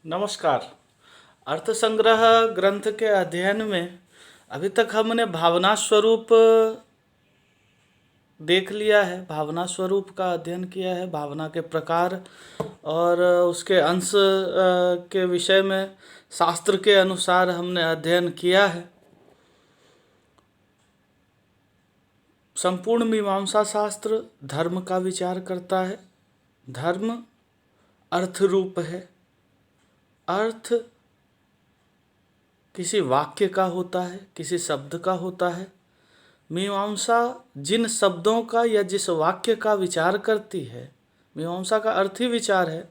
नमस्कार। अर्थ संग्रह ग्रंथ के अध्ययन में अभी तक हमने भावना स्वरूप देख लिया है, भावना स्वरूप का अध्ययन किया है, भावना के प्रकार और उसके अंश के विषय में शास्त्र के अनुसार हमने अध्ययन किया है। संपूर्ण मीमांसा शास्त्र धर्म का विचार करता है। धर्म अर्थ रूप है। अर्थ किसी वाक्य का होता है, किसी शब्द का होता है। मीमांसा जिन शब्दों का या जिस वाक्य का विचार करती है, मीमांसा का अर्थ ही विचार है,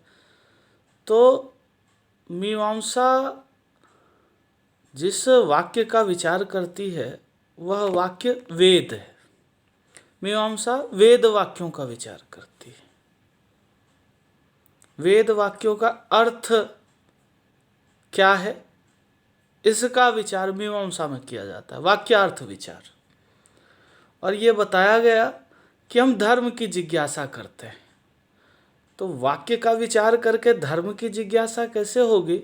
तो मीमांसा जिस वाक्य का विचार करती है वह वाक्य वेद है। मीमांसा वेद वाक्यों का विचार करती है। वेद वाक्यों का अर्थ क्या है, इसका विचार मीमांसा में किया जाता है, वाक्यार्थ विचार। और ये बताया गया कि हम धर्म की जिज्ञासा करते हैं, तो वाक्य का विचार करके धर्म की जिज्ञासा कैसे होगी?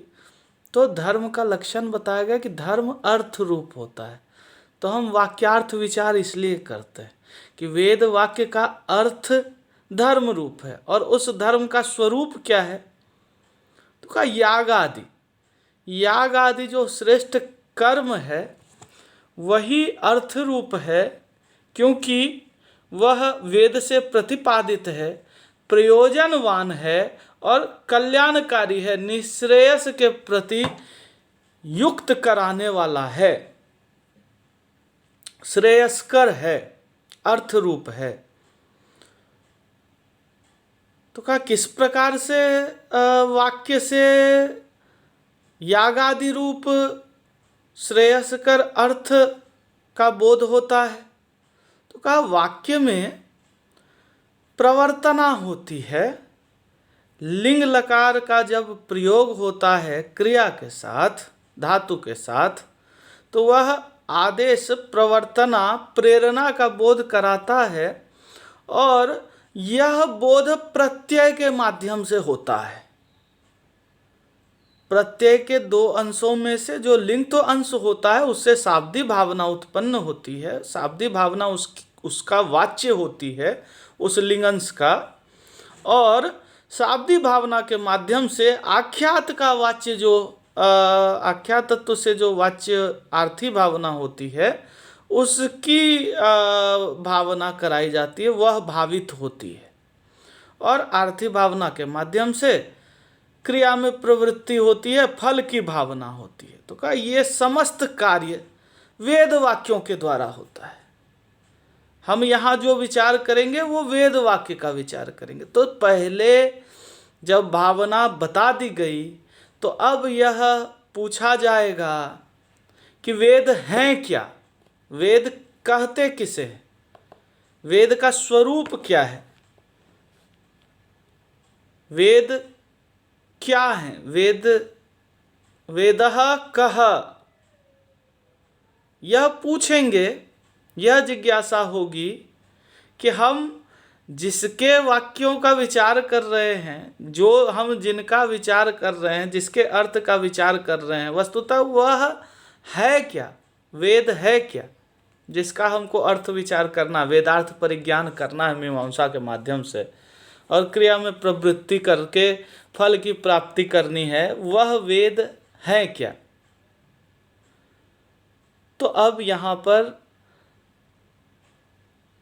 तो धर्म का लक्षण बताया गया कि धर्म अर्थ रूप होता है। तो हम वाक्यार्थ विचार इसलिए करते हैं कि वेद वाक्य का अर्थ धर्म रूप है और उस धर्म का स्वरूप क्या है? तो का याग आदि, याग आदि जो श्रेष्ठ कर्म है वही अर्थ रूप है, क्योंकि वह वेद से प्रतिपादित है, प्रयोजनवान है और कल्याणकारी है, निःश्रेयस के प्रति युक्त कराने वाला है, श्रेयस्कर है, अर्थ रूप है। तो कहा किस प्रकार से वाक्य से यागादि रूप श्रेयस्कर अर्थ का बोध होता है? तो कहा वाक्य में प्रवर्तना होती है। लिंग लकार का जब प्रयोग होता है क्रिया के साथ, धातु के साथ, तो वह आदेश प्रवर्तना प्रेरणा का बोध कराता है और यह बोध प्रत्यय के माध्यम से होता है। प्रत्यय के दो अंशों में से जो लिंग तो अंश होता है उससे शाब्दिक भावना उत्पन्न होती है। शाब्दिक भावना उसका वाच्य होती है, उस लिंगंश का, और शाब्दिक भावना के माध्यम से आख्यात का वाच्य जो आख्यात तत्व से जो वाच्य आर्थी भावना होती है उसकी भावना कराई जाती है, वह भावित होती है। और आर्थी भावना के माध्यम से क्रिया में प्रवृत्ति होती है, फल की भावना होती है। तो कहा ये समस्त कार्य वेद वाक्यों के द्वारा होता है। हम यहाँ जो विचार करेंगे वो वेद वाक्य का विचार करेंगे। तो पहले जब भावना बता दी गई तो अब यह पूछा जाएगा कि वेद हैं क्या, वेद कहते किसे हैं, वेद का स्वरूप क्या है, वेद क्या है, वेदः कः, यह पूछेंगे। यह जिज्ञासा होगी कि हम जिसके वाक्यों का विचार कर रहे हैं, जो हम जिनका विचार कर रहे हैं, जिसके अर्थ का विचार कर रहे हैं, वस्तुतः वह है क्या, वेद है क्या, जिसका हमको अर्थ विचार करना, वेदार्थ परिज्ञान करना है मीमांसा के माध्यम से, और क्रिया में प्रवृत्ति करके फल की प्राप्ति करनी है, वह वेद है क्या? तो अब यहाँ पर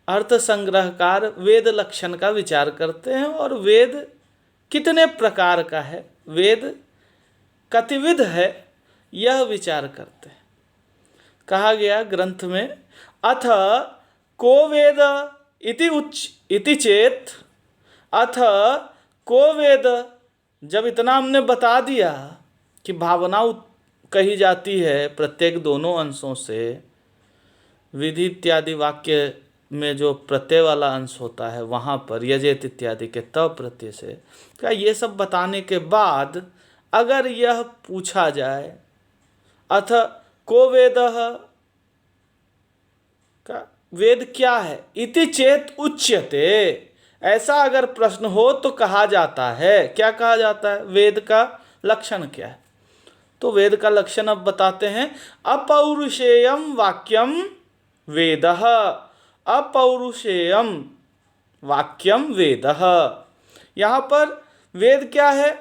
अर्थ संग्रहकार वेद लक्षण का विचार करते हैं और वेद कितने प्रकार का है, वेद कतिविध है, यह विचार करते हैं। कहा गया ग्रंथ में, अथ को वेद इति चेत, अथ को वेद, जब इतना हमने बता दिया कि भावना कही जाती है प्रत्येक दोनों अंशों से, विधि इत्यादि वाक्य में जो प्रत्यय वाला अंश होता है वहाँ पर यजेत इत्यादि के तव प्रत्यय से, क्या ये सब बताने के बाद अगर यह पूछा जाए अथ को वेदः, का वेद क्या है, इति चेत उच्यते, ऐसा अगर प्रश्न हो तो कहा जाता है, क्या कहा जाता है? वेद का लक्षण क्या है? तो वेद का लक्षण अब बताते हैं। अपौरुषेयम वाक्यम वेदः। अपौरुषेयम वाक्यम वेदः। यहाँ पर वेद क्या है?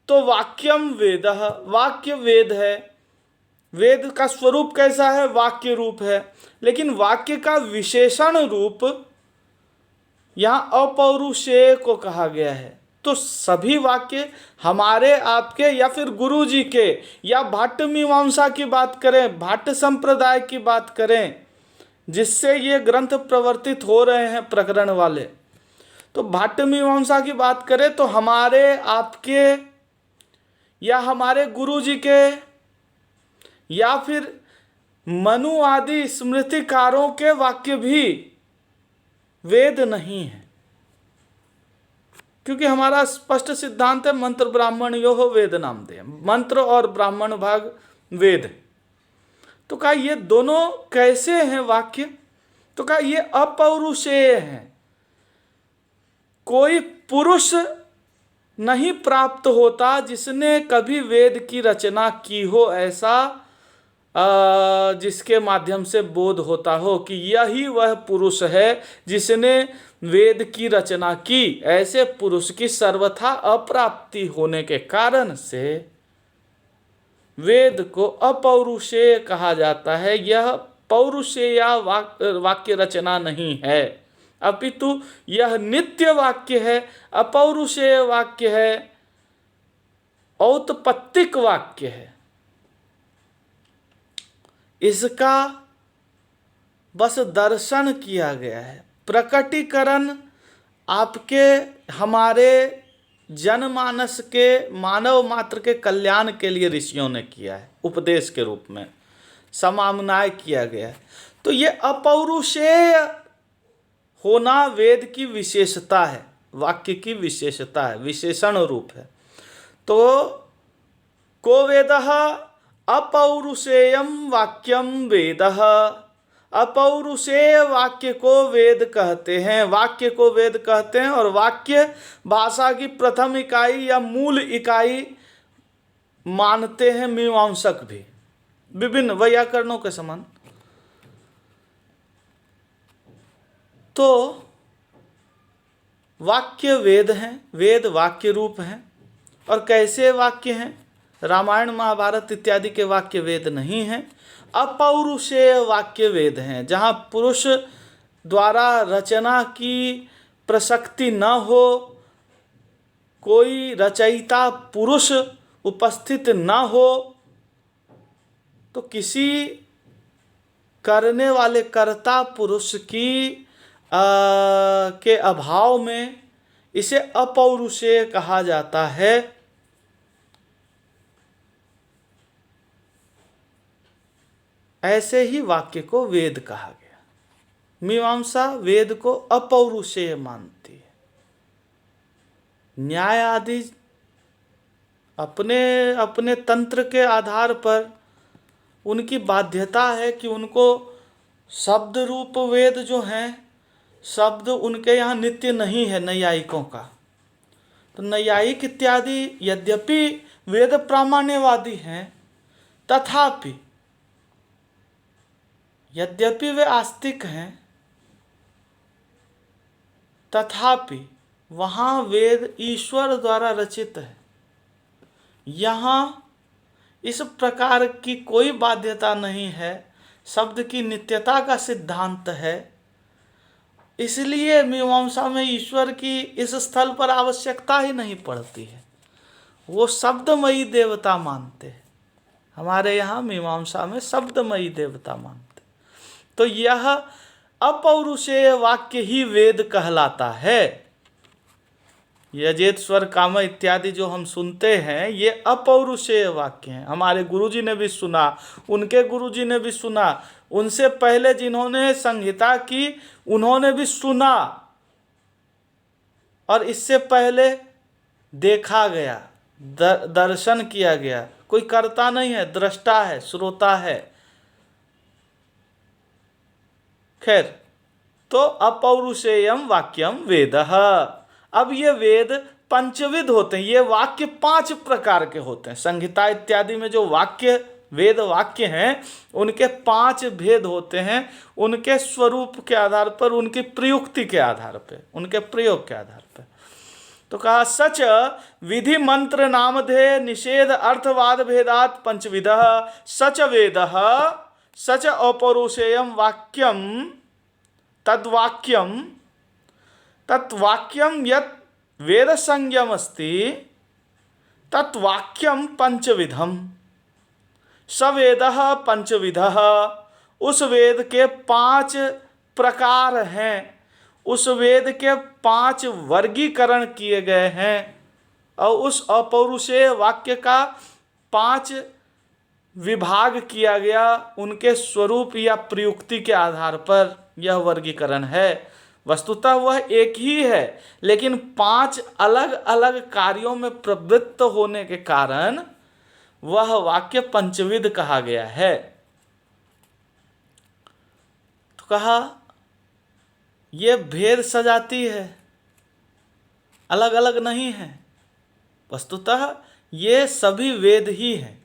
तो वाक्यम वेदः, वाक्य वेद है। वेद का स्वरूप कैसा है? वाक्य रूप है। लेकिन वाक्य का विशेषण रूप यहाँ अपौरुषेय को कहा गया है। तो सभी वाक्य हमारे, आपके या फिर गुरु जी के, या भाट्ट मीमांसा की बात करें, भाट्ट संप्रदाय की बात करें, जिससे ये ग्रंथ प्रवर्तित हो रहे हैं प्रकरण वाले, तो भाट्ट मीमांसा की बात करें तो हमारे, आपके या हमारे गुरु जी के या फिर मनु आदि स्मृतिकारों के वाक्य भी वेद नहीं है, क्योंकि हमारा स्पष्ट सिद्धांत है मंत्र ब्राह्मण यो हो वेद नाम दे। मंत्र और ब्राह्मण भाग वेद है। तो कहा ये दोनों कैसे हैं वाक्य? तो कहा ये अपौरुषेय हैं। कोई पुरुष नहीं प्राप्त होता जिसने कभी वेद की रचना की हो, ऐसा जिसके माध्यम से बोध होता हो कि यही वह पुरुष है जिसने वेद की रचना की। ऐसे पुरुष की सर्वथा अप्राप्ति होने के कारण से वेद को अपौरुषेय कहा जाता है। यह पौरुषेय वाक्य रचना नहीं है, अपितु यह नित्य वाक्य है, अपौरुषेय वाक्य है, औत्पत्तिक वाक्य है। इसका बस दर्शन किया गया है, प्रकटीकरण आपके हमारे जनमानस के, मानव मात्र के कल्याण के लिए ऋषियों ने किया है, उपदेश के रूप में समामनाय किया गया है। तो ये अपौरुषेय होना वेद की विशेषता है, वाक्य की विशेषता है, विशेषण रूप है। तो को वेदः अपौरुषेयम वाक्यम वेदः। अपौरुषेय वाक्य को वेद कहते हैं, वाक्य को वेद कहते हैं। और वाक्य भाषा की प्रथम इकाई या मूल इकाई मानते हैं मीमांसक भी, विभिन्न वैयाकरणों के समान। तो वाक्य वेद हैं, वेद वाक्य रूप हैं। और कैसे वाक्य हैं? रामायण महाभारत इत्यादि के वाक्य वेद नहीं हैं, अपौरुषेय वाक्य वेद हैं, जहाँ पुरुष द्वारा रचना की प्रसक्ति न हो, कोई रचयिता पुरुष उपस्थित न हो, तो किसी करने वाले कर्ता पुरुष की के अभाव में इसे अपौरुषेय कहा जाता है। ऐसे ही वाक्य को वेद कहा गया। मीमांसा वेद को अपौरुषेय मानती है। न्याय आदि अपने अपने तंत्र के आधार पर उनकी बाध्यता है कि उनको शब्द रूप वेद जो हैं, शब्द उनके यहाँ नित्य नहीं है नैयायिकों का। तो नैयायिक इत्यादि यद्यपि वेद प्रामाण्यवादी हैं, तथापि यद्यपि वे आस्तिक हैं, तथापि वहाँ वेद ईश्वर द्वारा रचित है। यहाँ इस प्रकार की कोई बाध्यता नहीं है, शब्द की नित्यता का सिद्धांत है। इसलिए मीमांसा में ईश्वर की इस स्थल पर आवश्यकता ही नहीं पड़ती है, वो शब्दमयी देवता मानते हैं। हमारे यहाँ मीमांसा में शब्दमयी देवता मानते। तो यह अपौरुषेय वाक्य ही वेद कहलाता है। यजेत स्वर काम इत्यादि जो हम सुनते हैं, ये अपौरुषेय वाक्य हैं। हमारे गुरुजी ने भी सुना, उनके गुरुजी ने भी सुना, उनसे पहले जिन्होंने संहिता की उन्होंने भी सुना, और इससे पहले देखा गया, दर्शन किया गया। कोई कर्ता नहीं है, दृष्टा है, श्रोता है। खैर, तो अपौरुषेयम वाक्यम वेदः। अब ये वेद पंचविध होते हैं। ये वाक्य 5 प्रकार के होते हैं। संहिता इत्यादि में जो वाक्य वेद वाक्य हैं उनके 5 भेद होते हैं, उनके स्वरूप के आधार पर, उनकी प्रयुक्ति के आधार पर, उनके प्रयोग के आधार पर। तो कहा सच विधि मंत्र नामधेय निषेध अर्थवाद भेदात पंचविध सच वेद सच अपौरुषेयम वाक्यम तद्वाक्यम तत्वाक्यम यत् वेद संज्ञम अस्ति तत्वाक्यम पंचविधम सवेद पंचविध। उस वेद के 5 प्रकार हैं, उस वेद के 5 वर्गीकरण किए गए हैं, और उस अपौरुषेय वाक्य का 5 विभाग किया गया, उनके स्वरूप या प्रयुक्ति के आधार पर यह वर्गीकरण है। वस्तुतः वह एक ही है, लेकिन 5 अलग अलग कार्यों में प्रवृत्त होने के कारण वह वाक्य पंचविध कहा गया है। तो कहा यह भेद सजाती है, अलग अलग नहीं है। वस्तुतः ये सभी वेद ही हैं,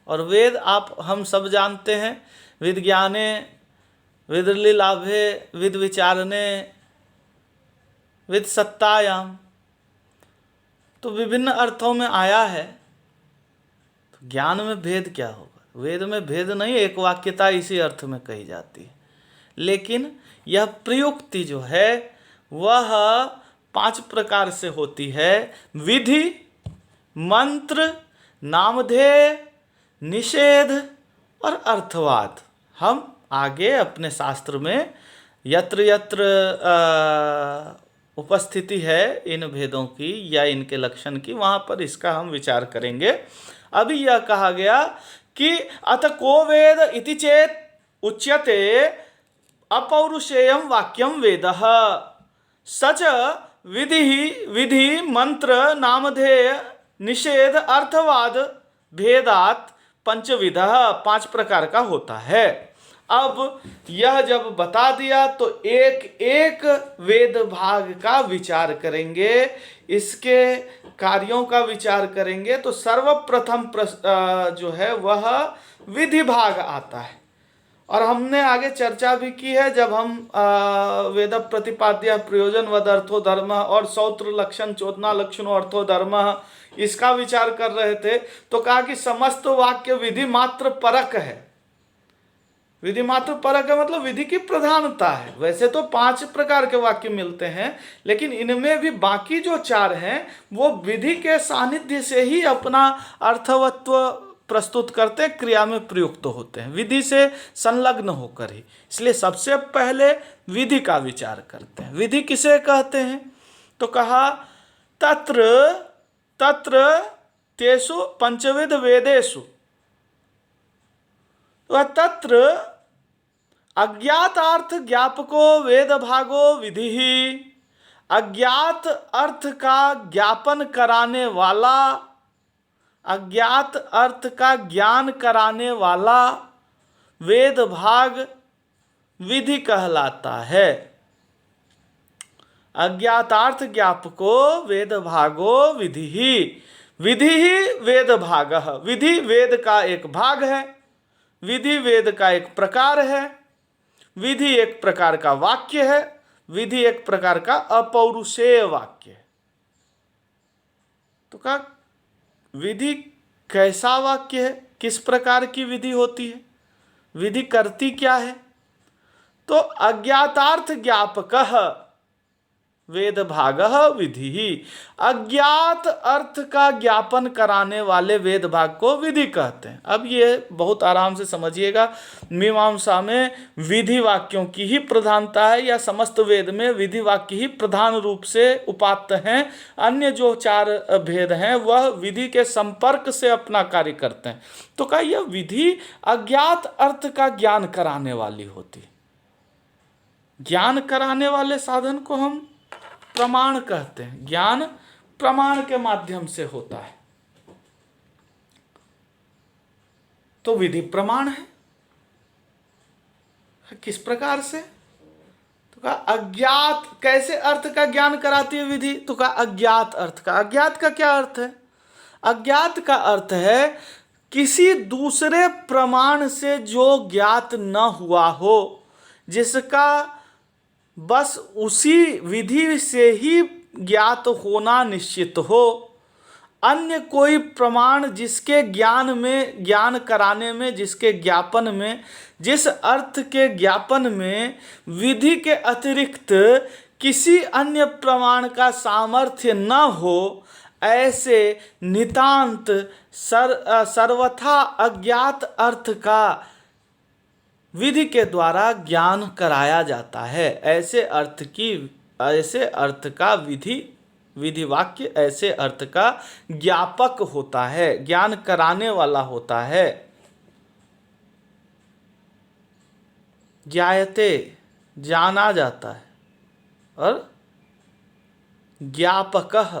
और वेद हम सब जानते हैं, विज्ञाने विदर्लिलाभे विद विचारने विद सत्तायाम, तो विभिन्न अर्थों में आया है। तो ज्ञान में भेद क्या होगा? वेद में भेद नहीं, एक वाक्यता इसी अर्थ में कही जाती है। लेकिन यह प्रयुक्ति जो है वह 5 प्रकार से होती है। विधि, मंत्र, नामधेय, निषेध और अर्थवाद। हम आगे अपने शास्त्र में यत्र यत्र उपस्थिति है इन भेदों की या इनके लक्षण की, वहाँ पर इसका हम विचार करेंगे। अभी यह कहा गया कि अथ को वेद इति चेत उच्यते अपौरुषेयम वाक्यम वेदः सच विधि मंत्र नामधेय निषेध अर्थवाद भेदात पंचविधः 5 प्रकार का होता है। अब यह जब बता दिया तो एक एक वेद भाग का विचार करेंगे, इसके कार्यों का विचार करेंगे। तो सर्वप्रथम जो है वह विधि भाग आता है, और हमने आगे चर्चा भी की है जब हम वेद प्रतिपाद्य प्रयोजन वद अर्थो धर्म और सौत्र लक्षण चोदना लक्षणों अर्थो धर्म इसका विचार कर रहे थे, तो कहा कि समस्त वाक्य विधि मात्र परक है। विधि मात्र परक है मतलब विधि की प्रधानता है। वैसे तो 5 प्रकार के वाक्य मिलते हैं, लेकिन इनमें भी बाकी जो 4 हैं वो विधि के सानिध्य से ही अपना अर्थवत्व प्रस्तुत करते, क्रिया में प्रयुक्त होते हैं, विधि से संलग्न होकर ही। इसलिए सबसे पहले विधि का विचार करते हैं। विधि किसे कहते हैं? तो कहा तत्र तत्र तेषु पंचविध वेदेषु, तत्र अज्ञात अर्थ ज्ञापको वेद भागो विधि ही। अज्ञात अर्थ का ज्ञापन कराने वाला, अज्ञात अर्थ का ज्ञान कराने वाला वेद भाग विधि कहलाता है। अज्ञातार्थ ज्ञापको वेद भागो विधि ही। विधि ही वेद भाग। विधि वेद का एक भाग है, विधि वेद का एक प्रकार है, विधि एक प्रकार का वाक्य है, विधि एक प्रकार का अपौरुषेय वाक्य है। तो कहा विधि कैसा वाक्य है, किस प्रकार की विधि होती है, विधि करती क्या है? तो अज्ञातार्थ ज्ञापक वेद भाग विधि ही। अज्ञात अर्थ का ज्ञापन कराने वाले वेद भाग को विधि कहते हैं। अब ये बहुत आराम से समझिएगा, मीमांसा में विधि वाक्यों की ही प्रधानता है, या समस्त वेद में विधि वाक्य ही प्रधान रूप से उपात्त हैं। अन्य जो 4 भेद हैं वह विधि के संपर्क से अपना कार्य करते हैं। तो क्या यह विधि अज्ञात अर्थ का ज्ञान कराने वाली होती है। ज्ञान कराने वाले साधन को हम प्रमाण कहते हैं। ज्ञान प्रमाण के माध्यम से होता है, तो विधि प्रमाण है। किस प्रकार से? तो कहा अज्ञात, कैसे अर्थ का ज्ञान कराती है विधि? तो कहा अज्ञात अर्थ का। अज्ञात का क्या अर्थ है? अज्ञात का अर्थ है किसी दूसरे प्रमाण से जो ज्ञात न हुआ हो, जिसका बस उसी विधि से ही ज्ञात होना निश्चित हो। अन्य कोई प्रमाण जिसके ज्ञान में, ज्ञान कराने में, जिसके ज्ञापन में, जिस अर्थ के ज्ञापन में विधि के अतिरिक्त किसी अन्य प्रमाण का सामर्थ्य न हो, ऐसे नितांत सर्वथा अज्ञात अर्थ का विधि के द्वारा ज्ञान कराया जाता है। ऐसे अर्थ का विधि वाक्य ऐसे अर्थ का ज्ञापक होता है, ज्ञान कराने वाला होता है। ज्ञायते, जाना जाता है, और ज्ञापकः,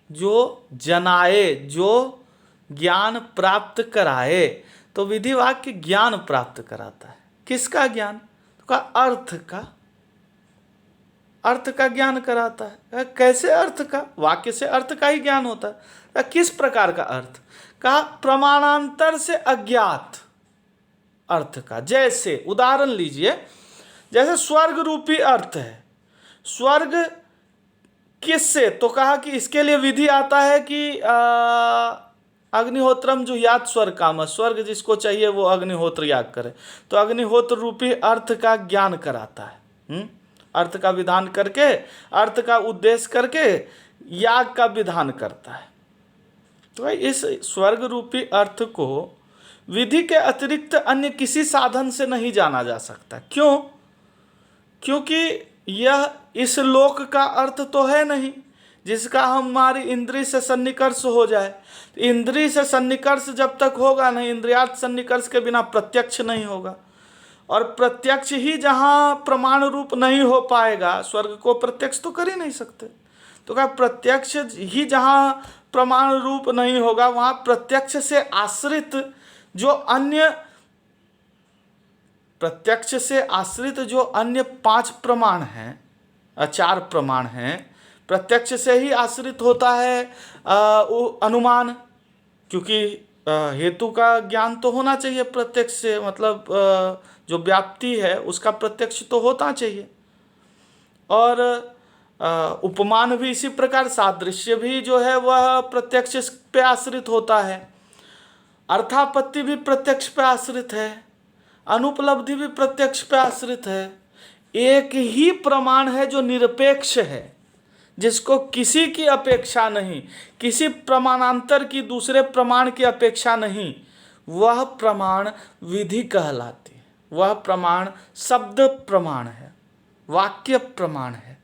जो जनाए, जो ज्ञान प्राप्त कराए। तो विधि वाक्य ज्ञान प्राप्त कराता है। किसका ज्ञान? तो का अर्थ का, अर्थ का ज्ञान कराता है। कैसे अर्थ का? वाक्य से अर्थ का ही ज्ञान होता है। किस प्रकार का अर्थ? कहा प्रमाणांतर से अज्ञात अर्थ का। जैसे उदाहरण लीजिए, जैसे स्वर्ग रूपी अर्थ है। स्वर्ग किससे? तो कहा कि इसके लिए विधि आता है कि अग्निहोत्रम जुह्यात स्वर्ग काम, स्वर्ग जिसको चाहिए वो अग्निहोत्र याग करे। तो अग्निहोत्र रूपी अर्थ का ज्ञान कराता है। अर्थ का विधान करके, अर्थ का उद्देश्य करके याग का विधान करता है। तो इस स्वर्ग रूपी अर्थ को विधि के अतिरिक्त अन्य किसी साधन से नहीं जाना जा सकता। क्यों? क्योंकि यह इस लोक का अर्थ तो है नहीं जिसका हमारी इंद्रिय से सन्निकर्ष हो जाए। इंद्रिय से सन्निकर्ष जब तक होगा नहीं, इंद्रियार्थ सन्निकर्ष के बिना प्रत्यक्ष नहीं होगा। और प्रत्यक्ष ही जहाँ प्रमाण रूप नहीं हो पाएगा, स्वर्ग को प्रत्यक्ष तो कर ही नहीं सकते। तो क्या प्रत्यक्ष ही जहाँ प्रमाण रूप नहीं होगा, वहाँ प्रत्यक्ष से आश्रित जो अन्य, प्रत्यक्ष से आश्रित जो अन्य 5 प्रमाण हैं, 4 प्रमाण हैं, प्रत्यक्ष से ही आश्रित होता है अनुमान, क्योंकि हेतु का ज्ञान तो होना चाहिए प्रत्यक्ष से, मतलब जो व्याप्ति है उसका प्रत्यक्ष तो होता चाहिए। और उपमान भी इसी प्रकार, सादृश्य भी जो है वह प्रत्यक्ष पे आश्रित होता है। अर्थापत्ति भी प्रत्यक्ष पे आश्रित है, अनुपलब्धि भी प्रत्यक्ष पे आश्रित है। एक ही प्रमाण है जो निरपेक्ष है, जिसको किसी की अपेक्षा नहीं, किसी प्रमाणांतर की दूसरे प्रमाण की अपेक्षा नहीं, वह प्रमाण विधि कहलाती है। वह प्रमाण शब्द प्रमाण है, वाक्य प्रमाण है,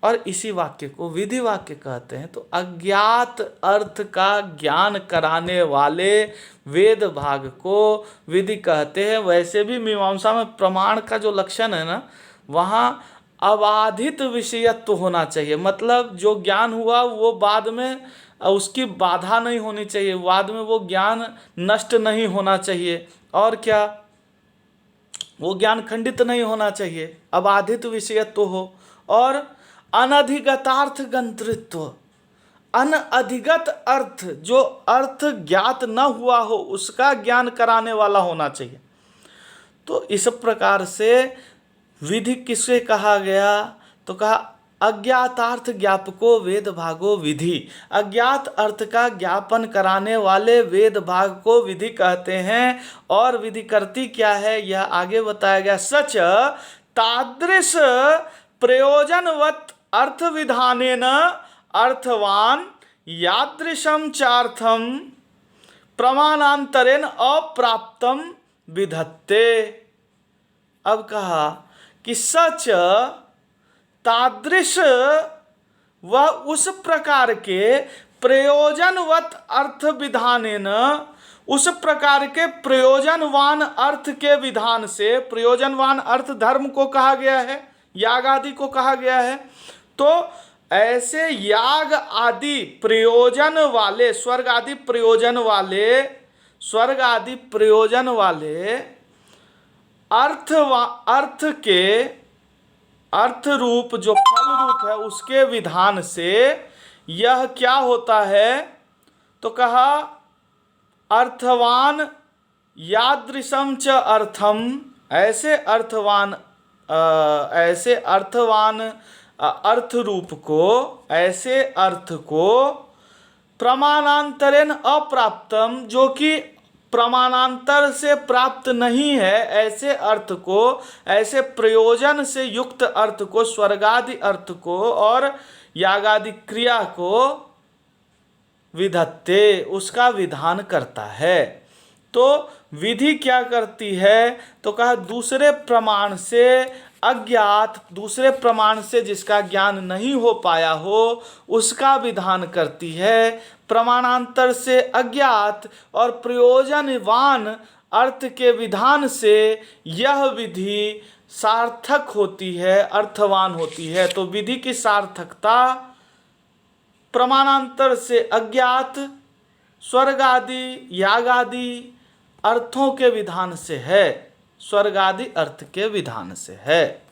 और इसी वाक्य को विधि वाक्य कहते हैं। तो अज्ञात अर्थ का ज्ञान कराने वाले वेद भाग को विधि कहते हैं। वैसे भी मीमांसा में प्रमाण का जो लक्षण है ना, वहाँ अबाधित विषयत्व होना चाहिए। मतलब जो ज्ञान हुआ वो बाद में उसकी बाधा नहीं होनी चाहिए, बाद में वो ज्ञान नष्ट नहीं होना चाहिए, और क्या, वो ज्ञान खंडित नहीं होना चाहिए, अबाधित विषयत्व हो। और अनधिगतार्थ गंतृत्व, अनधिगत अर्थ, जो अर्थ ज्ञात न हुआ हो उसका ज्ञान कराने वाला होना चाहिए। तो इस प्रकार से विधि किसे कहा गया? तो कहा अज्ञातार्थ ज्ञापको वेद भागो विधि। अज्ञात अर्थ का ज्ञापन कराने वाले वेद भाग को विधि कहते हैं। और विधि करती क्या है यह आगे बताया गया। सच तादृश प्रयोजनवत् अर्थ विधानेन अर्थवान यादृशम चार्थम प्रमाणांतरेण अप्राप्तम विधत्ते। अब कहा कि सच तादृश, वह उस प्रकार के प्रयोजनवत् अर्थ विधानेन, उस प्रकार के प्रयोजनवान अर्थ के विधान से, प्रयोजनवान अर्थ धर्म को कहा गया है, याग आदि को कहा गया है। तो ऐसे याग आदि प्रयोजन वाले, स्वर्ग आदि प्रयोजन वाले, स्वर्ग आदि प्रयोजन वाले अर्थ के अर्थ रूप जो फल रूप है उसके विधान से यह क्या होता है, तो कहा अर्थवान यादृशम च अर्थम, ऐसे अर्थवान अर्थ रूप को, ऐसे अर्थ को प्रमाणांतरेण अप्राप्तम, जो कि प्रमाणांतर से प्राप्त नहीं है, ऐसे अर्थ को, ऐसे प्रयोजन से युक्त अर्थ को, स्वर्गादि अर्थ को और यागादि क्रिया को विधत्ते, उसका विधान करता है। तो विधि क्या करती है, तो कहा दूसरे प्रमाण से अज्ञात, दूसरे प्रमाण से जिसका ज्ञान नहीं हो पाया हो उसका विधान करती है। प्रमाणांतर से अज्ञात और प्रयोजनवान अर्थ के विधान से यह विधि सार्थक होती है, अर्थवान होती है। तो विधि की सार्थकता प्रमाणांतर से अज्ञात, स्वर्गादि यागादि अर्थों के विधान से है, स्वर्गादि अर्थ के विधान से है।